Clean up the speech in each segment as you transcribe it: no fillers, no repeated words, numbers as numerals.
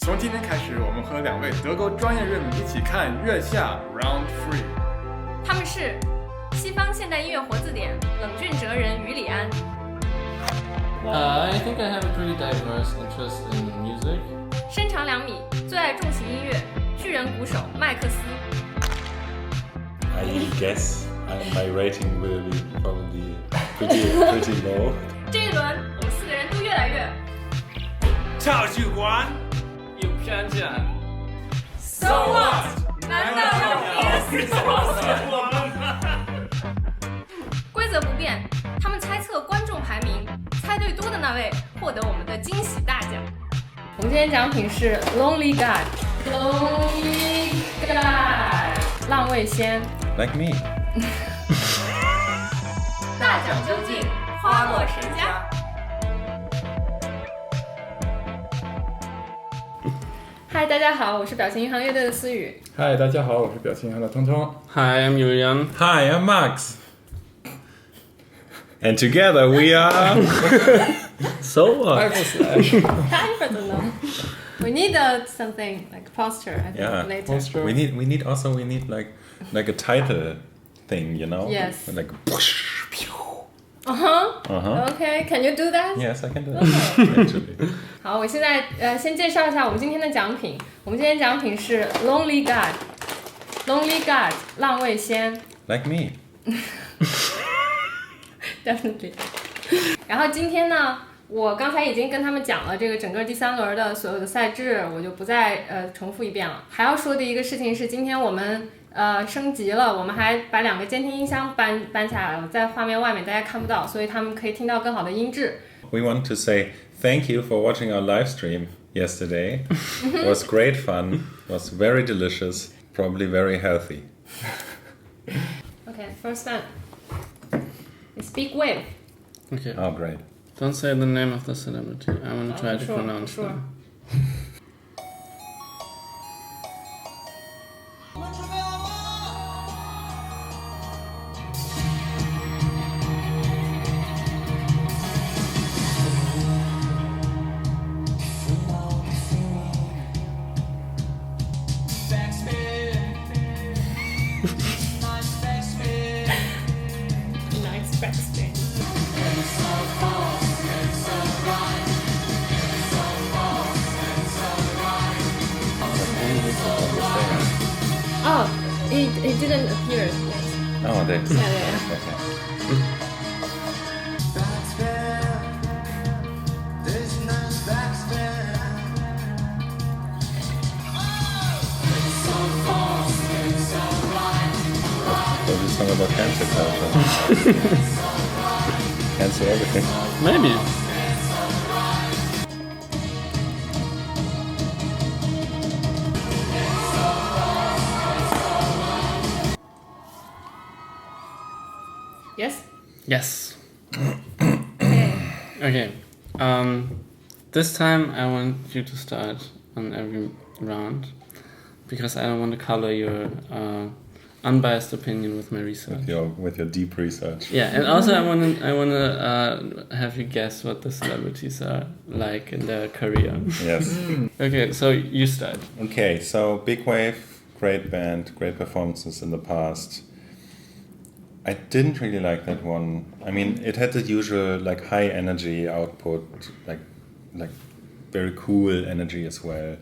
从今天开始，我们和2位德国专业乐迷一起看月下 Round 3。他们是西方现代音乐活字典冷峻哲人于礼安。I think I have a pretty diverse interest in music. 身长2米，最爱重型音乐，巨人鼓手麦克斯。I guess my rating will be probably pretty low. 这一轮我们4个人都越来越超喜欢有偏见。 So what？ 难道要憋死我？规则不变，他们猜测观众排名，猜对多的那位获得我们的惊喜大奖。我们今天奖品是 Lonely God。Lonely God， 浪味仙。 Like me. 大奖究竟，花落谁家？嗨，大家好，我是表情银行乐队的思雨。嗨，大家好，我是表情银行的通通。 Hi, I'm Julian. Hi, I'm Max. And together we are. So what? I don't know. We need something like poster. I think Yeah. later. We need like a title thing, you know? Yes. Like. Okay, can you do that? Yes, I can do that. Actually. 好，我现在先介绍一下我们今天的奖品。我们今天奖品是 Lonely God，Lonely God 浪味仙。 Like me. Definitely. 然后今天呢，我刚才已经跟他们讲了这个整个第3轮的所有的赛制，我就不再重复一遍了。还要说的一个事情是，今天我们升级了，我们还把2个监听音箱搬下来了，在画面外面大家看不到，所以他们可以听到更好的音质。 We want to say thank you for watching our live stream yesterday. It was great fun. It was very delicious. Probably very healthy. Okay, first one. Speak with. Okay. Oh, great. Don't say the name of the celebrity. I want to try to pronounce sure. them. Nice backspin. Oh, it didn't appear yet. Oh, thanks. Yeah. Okay. So this song about cancer culture. Cancel everything. Maybe. Yes? Yes. Okay. Okay. This time I want you to start on every round because I don't want to color your unbiased opinion with my research. With your deep research. Yeah, and also I wanna have you guess what the celebrities are like in their career. Yes. Okay, so you start. Okay, so Big Wave, great band, great performances in the past. I didn't really like that one. I mean, it had the usual like high energy output, like very cool energy as well.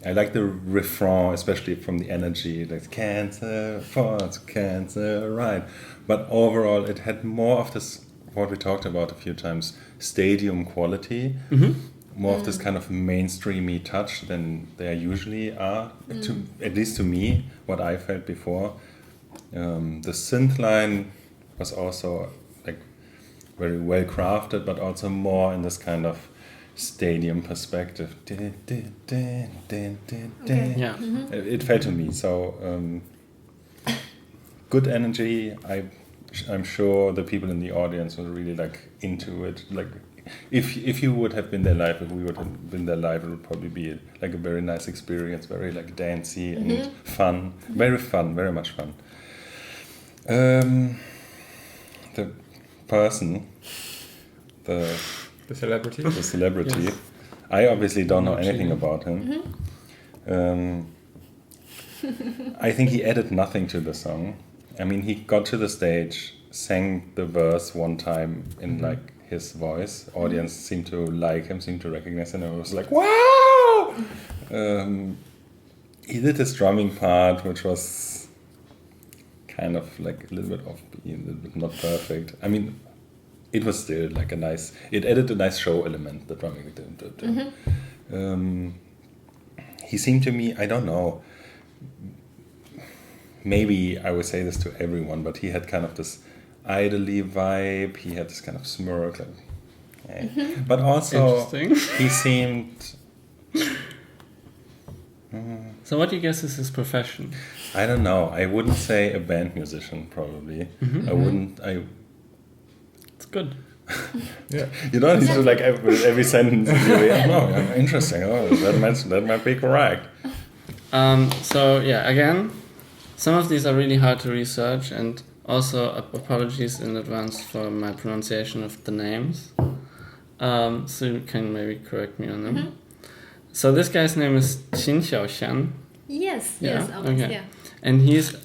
I like the refrain, especially from the energy, like cancer, thoughts, cancer, right. But overall, it had more of this, what we talked about a few times, stadium quality. More of this kind of mainstreamy touch than they usually are, at least to me, what I felt before. The synth line was also like very well crafted, but also more in this kind of stadium perspective. Okay. Yeah. It felt to me so good energy. I'm sure the people in the audience were really like into it. Like if you would have been there live, if we would have been there live, it would probably be like a very nice experience, very like dancey and fun, very much fun. The person, the The celebrity. celebrity. Yes. I obviously don't know anything about him. I think he added nothing to the song. I mean, he got to the stage, sang the verse one time in like his voice. Audience seemed to like him, seemed to recognize him, and I was like, wow! He did his drumming part, which was kind of like a little bit offbeat, a little bit not perfect. I mean, it was still like a nice, it added a nice show element, the drumming. He seemed to me, I don't know, maybe I would say this to everyone, but he had kind of this idly vibe, he had this kind of smirk, like, eh. But also he seemed... So what do you guess is his profession? I don't know, I wouldn't say a band musician, probably. It's good. Yeah. You don't need to like every sentence. No, interesting. Oh, that might be correct. So yeah, again, some of these are really hard to research, and also apologies in advance for my pronunciation of the names. So you can maybe correct me on them. So this guy's name is Qin Xiaoxian. Yes, Yeah? always, Okay. yeah. And he's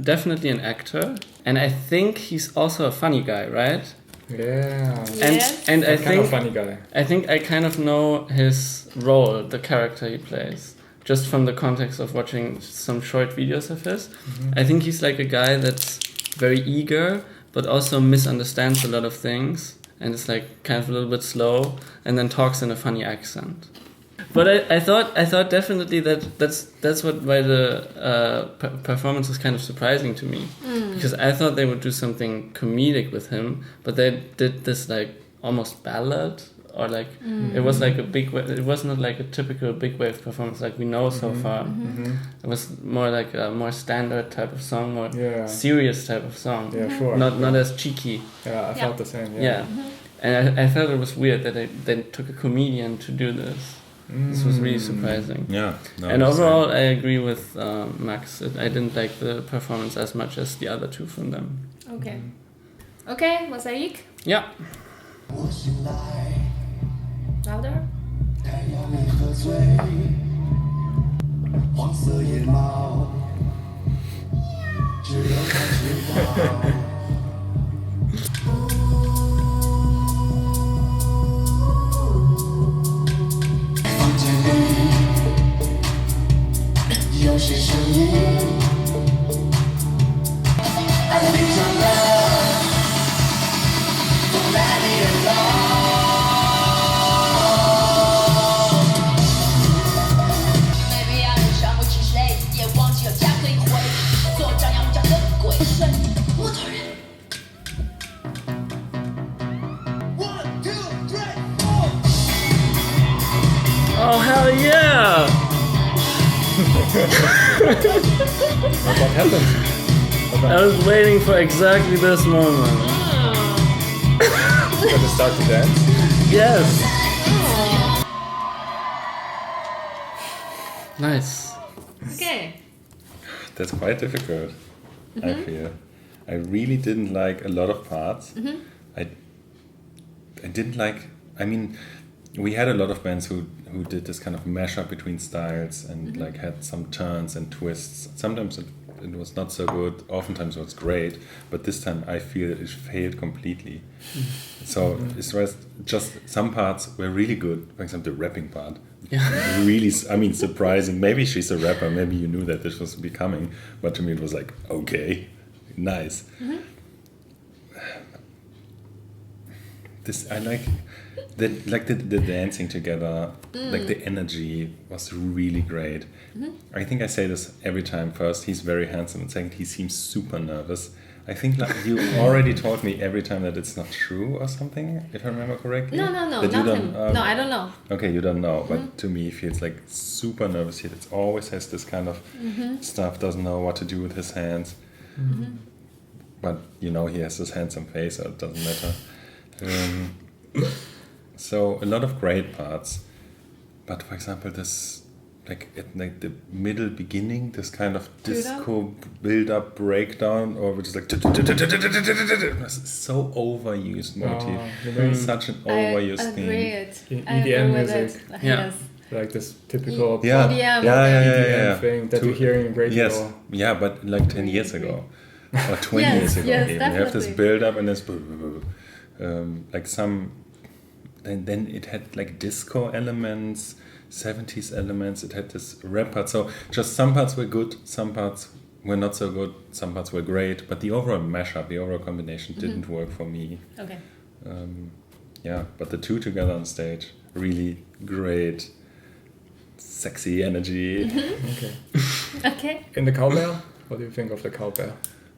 definitely an actor, and I think he's also a funny guy, right? Yeah. Yes. And I Kind of think funny guy. I think I kind of know his role, the character he plays, just from the context of watching some short videos of his. I think he's like a guy that's very eager, but also misunderstands a lot of things, and is like kind of a little bit slow, and then talks in a funny accent. But I thought definitely that's why the performance was kind of surprising to me, because I thought they would do something comedic with him, but they did this like almost ballad, or like it was like it was not like a typical big wave performance like we know so far. It was more like a more standard type of song, more serious type of song. Yeah, sure. Not as cheeky. Yeah, I felt the same. Yeah. And I felt it was weird that they took a comedian to do this. This was really surprising. Yeah. No, And overall, I agree with Max. I didn't like the performance as much as the other two from them. Okay. Okay, Mosaic. Yeah. Louder. 黄色野猫，只有它知道。房间里有些声音，爱的闭上了 ，Don't let me alone。Maybe I 想不起谁，也忘记了加个一回，做张牙舞爪的鬼神，木头人。One, two, three, four. Oh hell yeah! What happened? I was waiting for exactly this moment. You got to start to dance? Yes. Nice. Okay. That's quite difficult, I feel. I really didn't like a lot of parts. I didn't like, I mean, we had a lot of bands who did this kind of mashup between styles and like had some turns and twists. Sometimes it was not so good, oftentimes it was great, but this time I feel it failed completely. So it was just some parts were really good, for example the rapping part. Really, I mean, surprising. Maybe she's a rapper, maybe you knew that this was becoming, but to me it was like, okay, nice. This I like the dancing together, like the energy was really great. I think I say this every time. First, he's very handsome, and second, he seems super nervous. I think like you already told me every time that it's not true or something, if I remember correctly. No, That not you don't, him. No, I don't know. Okay, you don't know, but to me, he feels like super nervous. He always has this kind of stuff, doesn't know what to do with his hands. But you know, he has this handsome face, so it doesn't matter. So a lot of great parts, but for example, this like at like the middle beginning, this kind of disco build-up breakdown, or which is like so overused motif. Such an overused theme. EDM music. Yes. Like this typical EDM thing that you're hearing in radio. Yes, yeah, but like 10 years ago or 20 Yes, years ago, yes, even. You have this definitely. build-up and this like some. Then it had like disco elements, 70s elements. It had this rap part. So just some parts were good, some parts were not so good, some parts were great. But the overall mashup, the overall combination didn't work for me. Okay. Yeah, but the two together on stage, really great, sexy energy. Okay. In the cowbell, what do you think of the cowbell?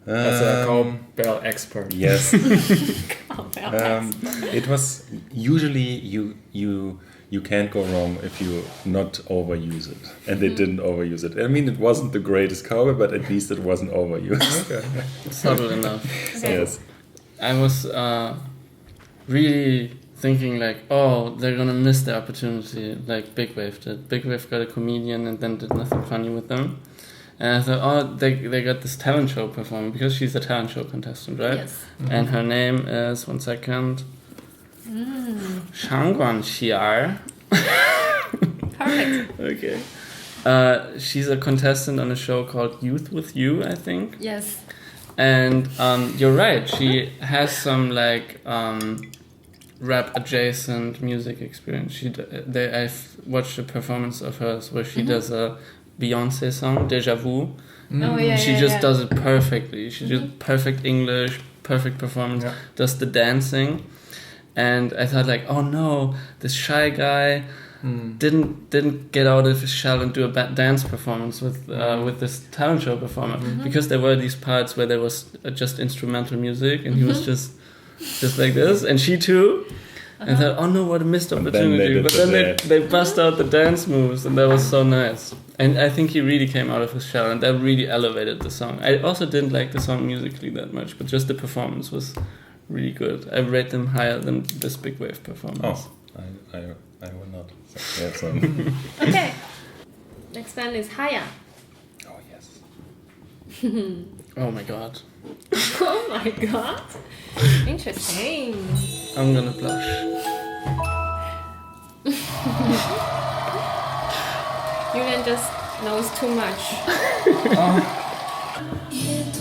As a cowbell expert. Yes. Cowbell. It was usually you can't go wrong if you not overuse it, and they didn't overuse it. I mean, it wasn't the greatest cowbell, but at least it wasn't overused. Okay. Subtle enough. Yes. I was really thinking like, oh, they're gonna miss the opportunity like Big Wave did. Big Wave got a comedian and then did nothing funny with them. And I thought, oh, they got this talent show performer, because she's a talent show contestant, right? Yes. And her name is, 1 second, Shangguan Xiar. Perfect. Okay. She's a contestant on a show called Youth With You, I think. Yes. And you're right, she has some like rap adjacent music experience. I've watched a performance of hers where she does a Beyonce song, Deja Vu. Oh, yeah, She yeah, just yeah. does it perfectly. She did perfect English, perfect performance, does the dancing. And I thought like, oh no, this shy guy didn't get out of his shell and do a dance performance with this talent show performer, because there were these parts where there was just instrumental music and he was just like this, and she too. And I thought, oh no, what a missed opportunity. But then they bust out the dance moves, and that was so nice. And I think he really came out of his shell, and that really elevated the song. I also didn't like the song musically that much, but just the performance was really good. I rate them higher than this Big Wave performance. Oh, I will not. So, yeah, so. Okay. Next band is Haya. Oh yes. Oh my god. Oh my god. Interesting. I'm gonna blush. Julian just knows too much. 夜途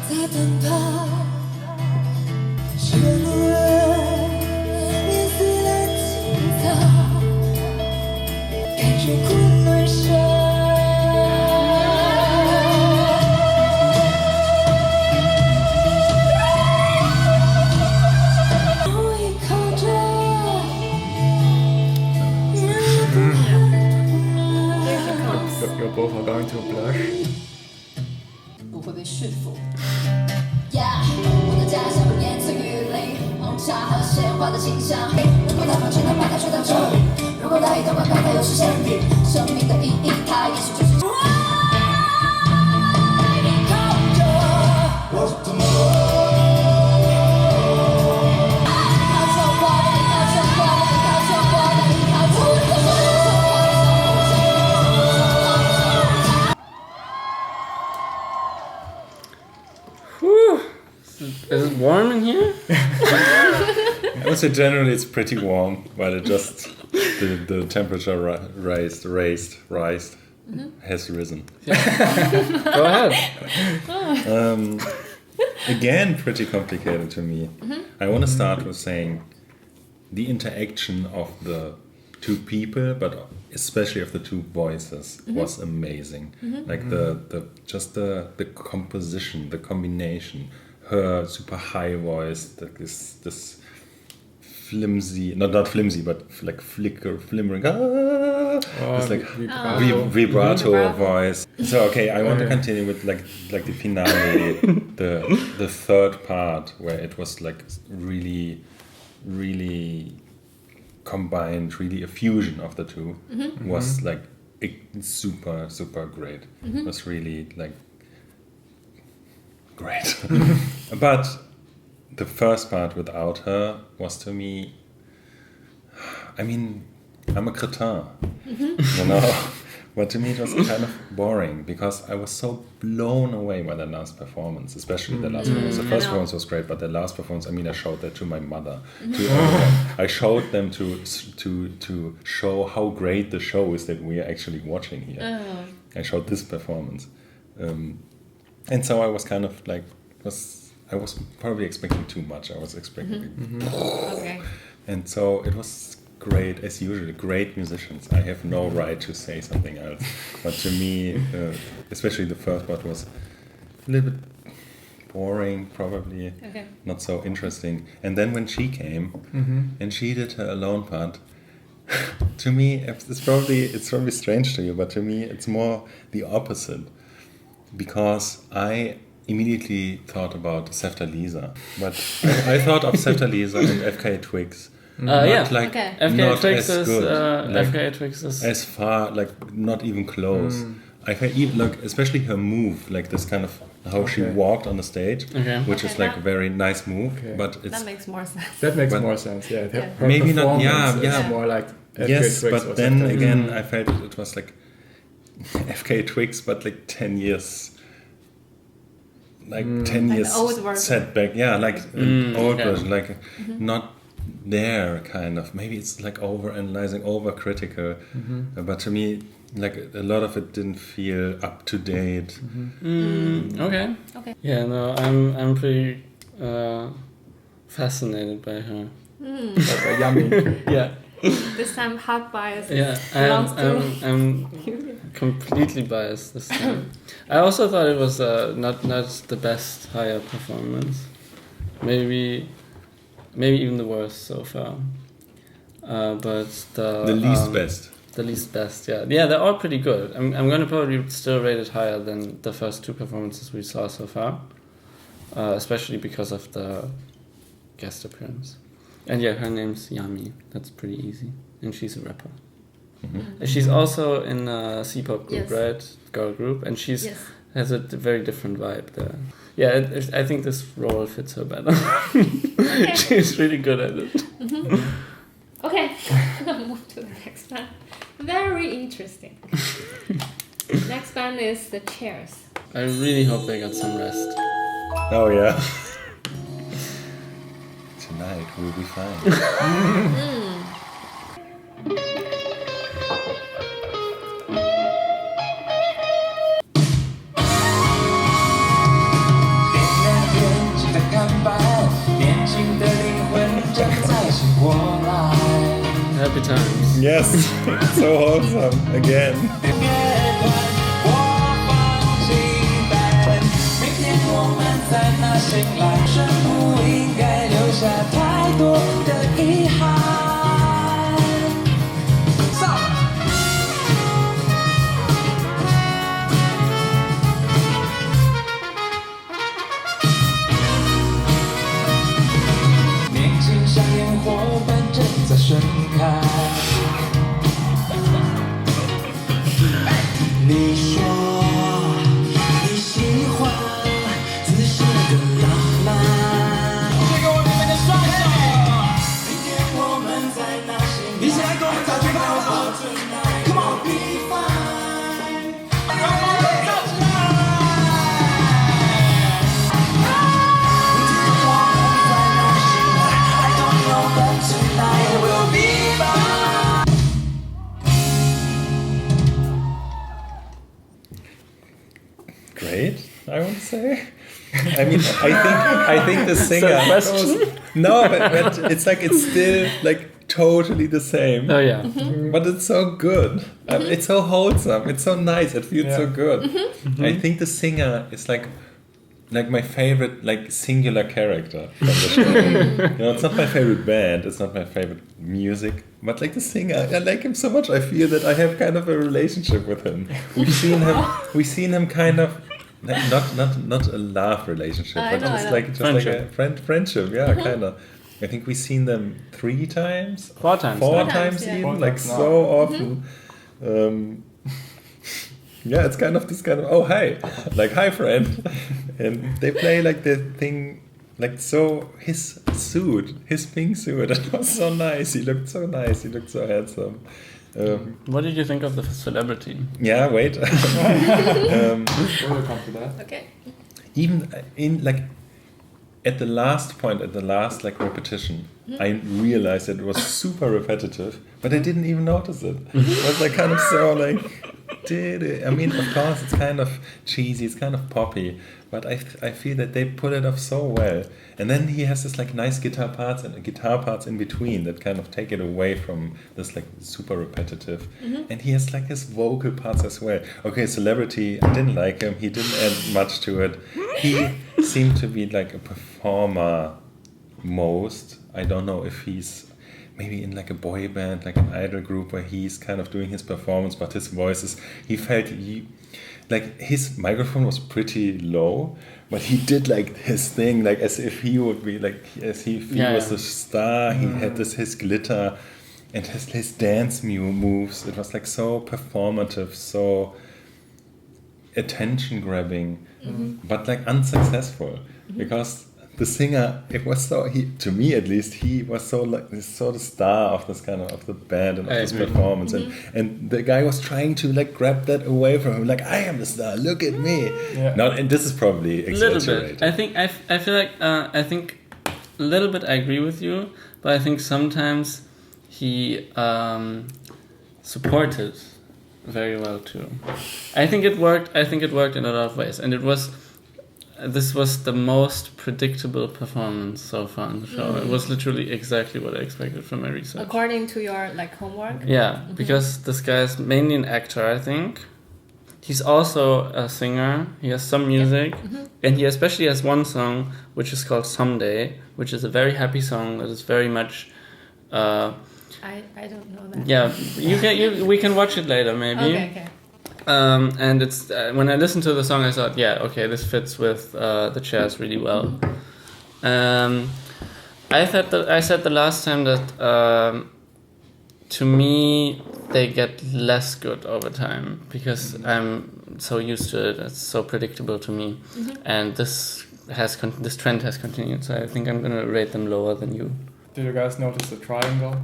在奔跑，雪落碾碎了青草，看着哭而笑。我依靠着You both are going to blush. 不会被驯服。我的家乡不言辞雨林，红茶和鲜花的清香。如果它放弃了，把它吹到这里；如果它一头观看，它又是限定。生命的意义，它也许就是我依靠着我的梦。靠着我的，靠着我的，靠着我的，靠着我的。Whew. Is it warm in here? I would say generally it's pretty warm, but it just the temperature has risen. Go ahead. Again, pretty complicated to me. I want to start with saying the interaction of the two people, but especially of the two voices, was amazing. Like the composition, the combination. Her super high voice, like this flimsy, not flimsy, but like flimmering, this like vibrato voice. So okay, I want to continue with like the finale, the third part where it was like really combined, really a fusion of the two, was like super great. It was really like great. But the first part without her was, to me, I mean, I'm a cretin, you know. But to me it was kind of boring because I was so blown away by the last performance, especially the last performance. The first performance was great, but the last performance, I mean, I showed that to my mother. To everyone. I showed them to show how great the show is that we are actually watching here. I showed this performance. And so I was kind of like, I was probably expecting too much. I was expecting... Okay. And so it was great, as usual, great musicians. I have no right to say something else. But to me, especially the first part was a little bit boring, probably. Okay. Not so interesting. And then when she came and she did her alone part, to me, it's probably strange to you, but to me, it's more the opposite. Because I immediately thought about Seftalisa. But I thought of Seftalisa and FKA Twigs. Yeah, like FKA Twigs is like, FKA Twigs is as far, like not even close. I can even like, especially her move, like this kind of how she walked on the stage, which is like a very nice move. But it's that makes more sense. That makes more sense. Yeah, her maybe not. performance Yeah. is more like FKA Yes, Twigs but or then something. again, I felt it was like FKA Twigs, but like 10 years. Like 10 years old version. setback. Yeah, like an old version, like not there kind of. Maybe it's like over-analyzing, over-critical. But to me, like a lot of it didn't feel up to date. Okay. Yeah, no, I'm pretty fascinated by her. Like yummy. Yeah. This time hot bias. Yeah, belongs to I'm completely biased this time. I also thought it was not the best Haya performance. Maybe even the worst so far. But The least best. The least best, yeah. Yeah, they're all pretty good. I'm going to probably still rate it higher than the first two performances we saw so far. Especially because of the guest appearance. And yeah, her name's Yami. That's pretty easy. And she's a rapper. She's also in a C-pop group, right? Girl group. And she's has a very different vibe there. Yeah, I think this role fits her better. She's really good at it. Okay, we'll move to the next band. Very interesting. Next band is The Chairs. I really hope they got some rest. Oh yeah. Tonight we'll be fine. Happy times. Yes, so wholesome again. Great, I would say. I mean, I think the singer. No, but it's like it's still like totally the same. Oh yeah. But it's so good. It's so wholesome. It's so nice. It feels so good. I think the singer is like my favorite like singular character from the show. You know, it's not my favorite band. It's not my favorite music. But like the singer, I like him so much. I feel that I have kind of a relationship with him. We've seen him kind of. Like not a love relationship, but just like a friendship, yeah, kind of. I think we've seen them 3 times, 4 times, 4 yeah. times even, 4 like times so often. Yeah, it's kind of this kind of oh hi, like hi friend, and they play like the thing like so his suit, his pink suit, it was so nice. He looked so nice. He looked so handsome. What did you think of the celebrity? Yeah, wait. We'll come to that. Okay. Even in like at the last point, at the last like repetition, I realized it was super repetitive, but I didn't even notice it. It was like kind of so like, I mean, of course, it's kind of cheesy, it's kind of poppy, but I feel that they pull it off so well. And then he has this like nice guitar parts in between that kind of take it away from this like super repetitive. And he has like his vocal parts as well. Okay, celebrity, I didn't like him. He didn't add much to it. He seemed to be like a performer most. I don't know if he's maybe in like a boy band, like an idol group where he's kind of doing his performance, but his voice is, like his microphone was pretty low, but he did like his thing, like as if he would be like, as if he was the star. He had his glitter and his dance moves. It was like so performative, so attention grabbing, but like unsuccessful because the singer, it was so, to me at least, he was so like the star of this kind of the band and of this performance, and the guy was trying to like grab that away from him, like I am the star, look at me. And this is probably exaggerated. A little bit. I think I feel like I think a little bit I agree with you, but I think sometimes he supported very well too. I think it worked in a lot of ways, and this was the most predictable performance so far on the show. It was literally exactly what I expected from my research. According to your like homework? Yeah, because this guy is mainly an actor, I think. He's also a singer. He has some music. And he especially has one song, which is called Someday, which is a very happy song that is very much... I don't know that. Yeah, we can watch it later, maybe. Okay. And it's when I listened to the song, I thought, yeah, okay, this fits with the chairs really well. I said the last time that to me they get less good over time because I'm so used to it. It's so predictable to me, and this trend has continued. So I think I'm gonna rate them lower than you. Did you guys notice the triangle?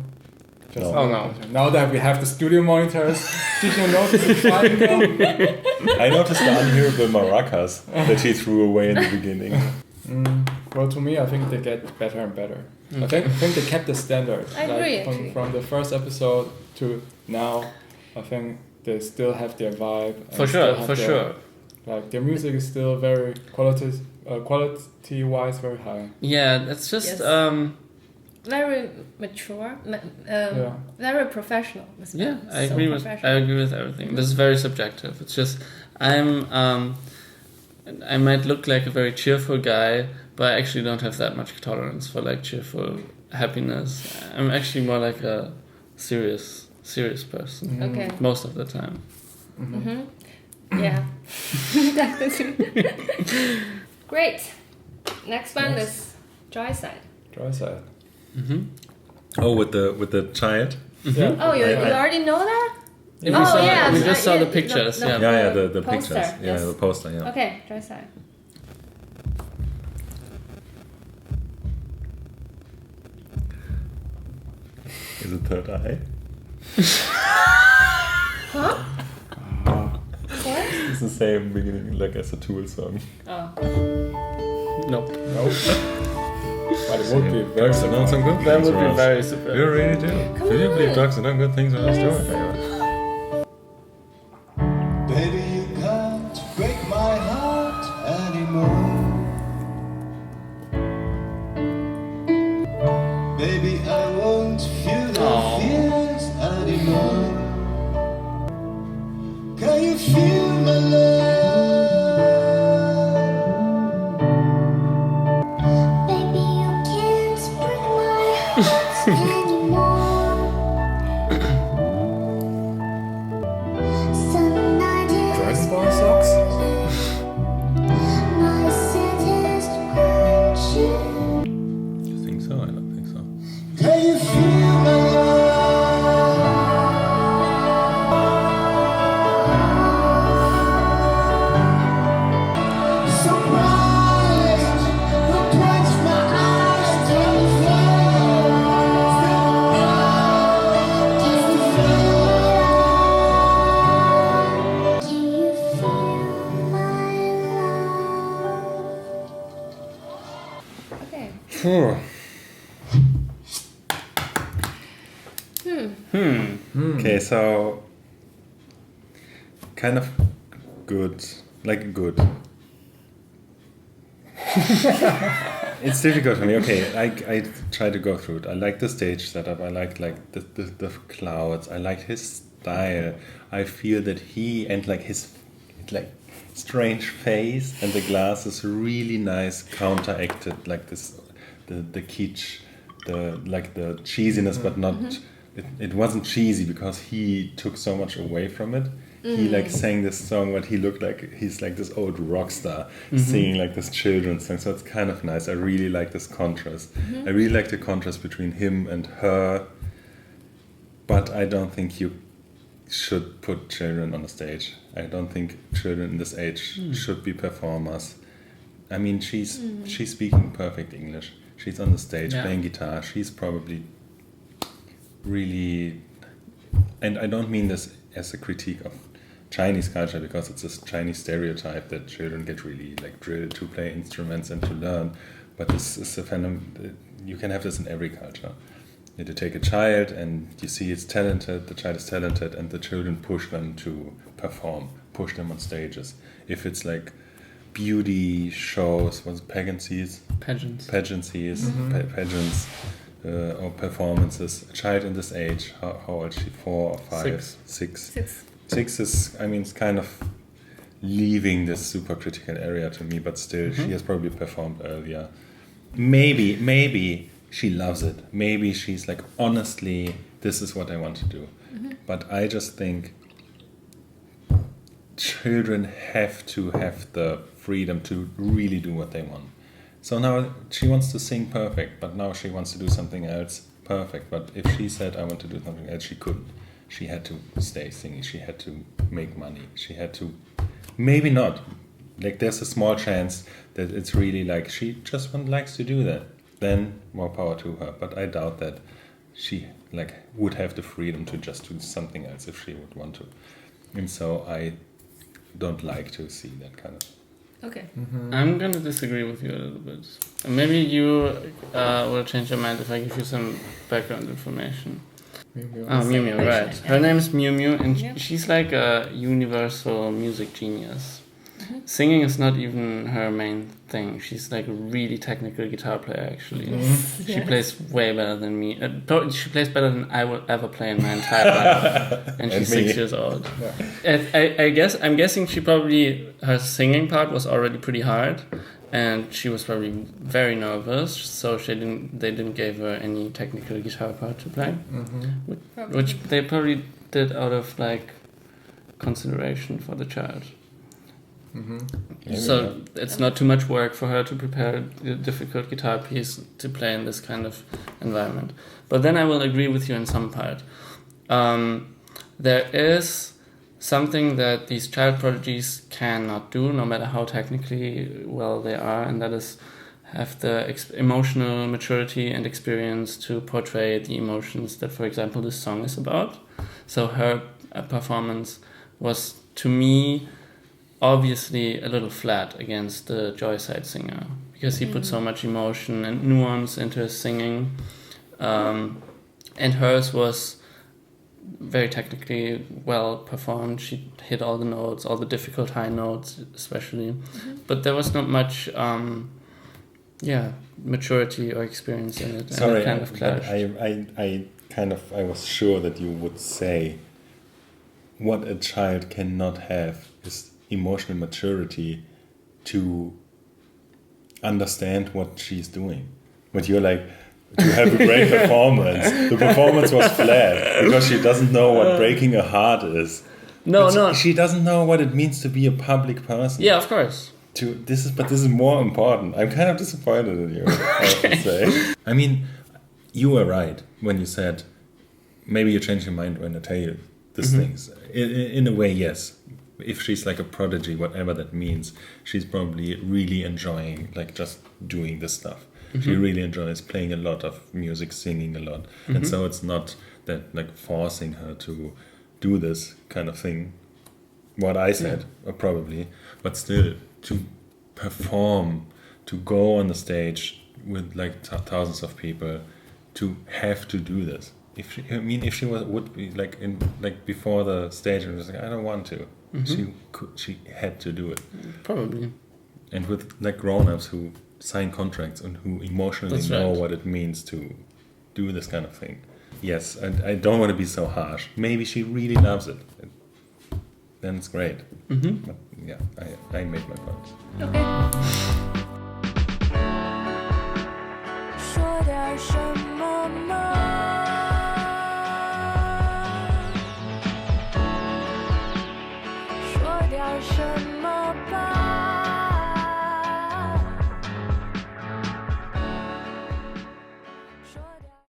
No. Now that we have the studio monitors, did you notice the triangle? I noticed the unhearable maracas that he threw away in the beginning. Well, to me, I think they get better and better. I think they kept the standard. I agree, from the first episode to now, I think they still have their vibe. For sure. Like their music is still very quality-wise very high. Yeah, it's just very mature, very professional. Yeah, I agree with everything. This is very subjective. It's just I might look like a very cheerful guy, but I actually don't have that much tolerance for like cheerful happiness. I'm actually more like a serious person. Okay. Most of the time. Yeah. Definitely. Great. Next one is joyside. Joyside. Oh, with the child. Yeah. Oh, you already know that? We just saw the pictures. The the poster, pictures. Yeah, yes. the poster. Yeah. Okay, joyside. Is it third eye? Huh? What? It's the same beginning like as a Tool song. Oh. Nope. But it would be very Dogs are not some good That things would for be us. very super. You really do. Come Do you on. believe dogs are not good things for us Yes. too? Baby, you can't break my heart anymore. Baby, I won't feel the fears anymore. Can you feel my love? Baby, you can't break my heart anymore. Okay, so kind of good, like good. It's difficult for me. Okay, I try to go through it. I like the stage setup. I like the clouds. I like his style. I feel that he and like his like strange face and the glasses really nice counteracted like this the kitsch, the cheesiness, but not. It wasn't cheesy because he took so much away from it. He like sang this song, but he looked like he's like this old rock star singing like this children's song. So it's kind of nice. I really like this contrast. I really like the contrast between him and her. But I don't think you should put children on the stage. I don't think children in this age should be performers. I mean, she's speaking perfect English. She's on the stage playing guitar. She's probably really, and I don't mean this as a critique of Chinese culture, because it's a Chinese stereotype that children get really like drilled to play instruments and to learn. But this is a phenomenon. You can have this in every culture. You take a child and you see it's talented, the child is talented, and the children push them to perform, push them on stages. If it's like beauty shows, pageancies, or performances. A child in this age, how old is she? 4 or 5? 6. 6 is, I mean, it's kind of leaving this super critical area to me, but still, she has probably performed earlier. Maybe she loves it. Maybe she's like, honestly, this is what I want to do. But I just think children have to have the freedom to really do what they want. So now she wants to sing perfect, but now she wants to do something else perfect. But if she said, I want to do something else, she couldn't. She had to stay singing. She had to make money. She had to, maybe not. Like there's a small chance that it's really like she just likes to do that. Then more power to her. But I doubt that she like would have the freedom to just do something else if she would want to. And so I don't like to see that kind of. Okay. I'm gonna disagree with you a little bit. Maybe you will change your mind if I give you some background information. Miu Miu, right. Her name is Miu Miu, and she's like a universal music genius. Singing is not even her main thing. She's like a really technical guitar player, actually. She plays way better than me. She plays better than I will ever play in my entire life. And she's 6 years old. I'm guessing her singing part was already pretty hard. And she was probably very nervous, so they didn't give her any technical guitar part to play, which they probably did out of like consideration for the child. So it's not too much work for her to prepare a difficult guitar piece to play in this kind of environment. But then I will agree with you in some part. There is something that these child prodigies cannot do, no matter how technically well they are, and that is have the emotional maturity and experience to portray the emotions that, for example, this song is about. So her performance was, to me, obviously a little flat against the joyside singer, because he put so much emotion and nuance into his singing, and hers was very technically well performed. She hit all the notes, all the difficult high notes especially, but there was not much maturity or experience in it. Sorry, and it kind of clashed. I was sure that you would say what a child cannot have is emotional maturity to understand what she's doing. But you're like, to have a great performance. The performance was flat because she doesn't know what breaking a heart is. No. She doesn't know what it means to be a public person. Yeah, of course. This is more important. I'm kind of disappointed in you, I have to say. I mean, you were right when you said maybe you change your mind when I tell you these things. In a way, yes. If she's like a prodigy, whatever that means, she's probably really enjoying like just doing this stuff. She really enjoys playing a lot of music, singing a lot. And so it's not that like forcing her to do this kind of thing. What I said, probably, but still to perform, to go on the stage with like thousands of people, to have to do this. if she would be like before the stage and was like, I don't want to. She had to do it. Probably. And with like grown-ups who sign contracts and who emotionally know what it means to do this kind of thing. Yes, and I don't want to be so harsh. Maybe she really loves it. Then it's great. But yeah, I made my point. OK。说点什么吗？说点什么吧？